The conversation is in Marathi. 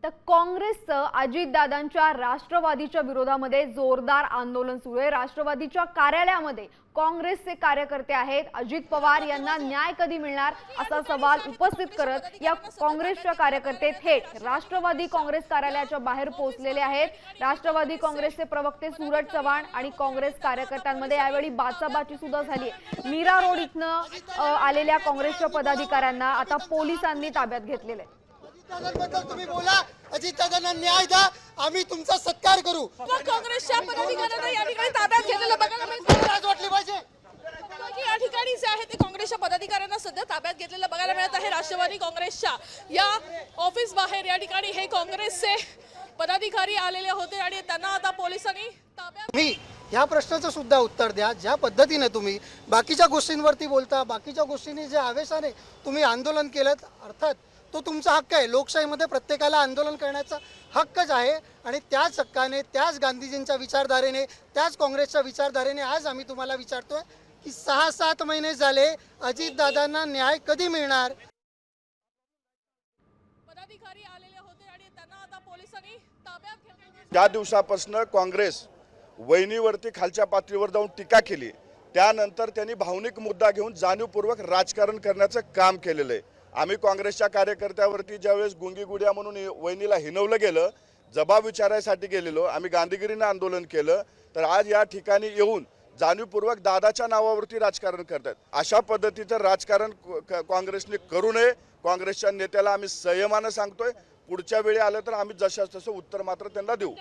तर काँग्रेसचं अजितदादांच्या राष्ट्रवादीच्या विरोधामध्ये जोरदार आंदोलन सुरू आहे। राष्ट्रवादीच्या कार्यालयामध्ये काँग्रेसचे कार्यकर्ते आहेत। अजित पवार यांना न्याय कधी मिळणार असा सवाल उपस्थित करत या काँग्रेसच्या कार्यकर्ते थेट राष्ट्रवादी काँग्रेस कार्यालयाच्या बाहेर पोहोचलेले आहेत। राष्ट्रवादी काँग्रेसचे प्रवक्ते सूरज चव्हाण आणि काँग्रेस कार्यकर्त्यांमध्ये यावेळी बाचाबाची सुद्धा झाली आहे। मीरा रोड इथनं आलेल्या काँग्रेसच्या पदाधिकाऱ्यांना आता पोलिसांनी ताब्यात घेतलेले आहे। तुम्ही बोला, अजितदादांना न्याय द्या, आम्ही तुमचा सत्कार करू। काँग्रेसच्या पदाधिकाऱ्यांना या ठिकाणी ताब्यात घेतलेलं बघायला मिळतं। लाज वाटली पाहिजे की या ठिकाणी जे आहे ते काँग्रेसच्या पदाधिकाऱ्यांना सध्या ताब्यात घेतलेलं बघायला मिळत आहे। राष्ट्रवादी काँग्रेसच्या या ऑफिस बाहेर या ठिकाणी हे काँग्रेसचे पदाधिकारी आलेले होते आणि त्यांना आता पोलिसांनी ताब्यात मी या प्रश्नाचं सुद्धा उत्तर द्या। ज्या पद्धतीने तुम्ही बाकीच्या गोष्टींवरती बोलता, बाकीच्या गोष्टींनी जे आवेशाने तुम्ही आंदोलन केलं, अर्थात तो तुमचा हक्क आहे। लोकशाहीमध्ये प्रत्येकाला आंदोलन करण्याचा हक्कच आहे आणि त्याच हक्काने, त्याच गांधीजींच्या विचारधारेने, त्याच काँग्रेसच्या विचारधारेने आज आम्ही तुम्हाला विचारतोय की 6-7 महिने झाले अजितदादांना न्याय कधी मिळणार। पदाधिकारी आलेले होते आणि त्यांना आता पोलिसांनी ताब्यात घेतलं। त्या दिवसापासून काँग्रेस वहिनीवरती खालच्या पातळीवर जाऊन टीका केली, त्यानंतर त्यांनी भावनिक मुद्दा घेऊन जाणीवपूर्वक राजकारण करण्याचं काम केलेलं आहे। आम्ही काँग्रेसच्या कार्यकर्त्यावरती ज्यावेळेस गुंगी गुड्या म्हणून वहिनीला हिनवलं गेलं, जबाब विचारायसाठी गेलेलो, आम्ही गांधीगिरीनं आंदोलन केलं, तर आज या ठिकाणी येऊन जाणीवपूर्वक दादाच्या नावावरती राजकारण करतात। अशा पद्धतीचं राजकारण काँग्रेसने करू नये। काँग्रेसच्या नेत्याला आम्ही संयमानं सांगतोय, पुढच्या वेळी आलं तर आम्ही जशास तसं उत्तर मात्र त्यांना देऊ।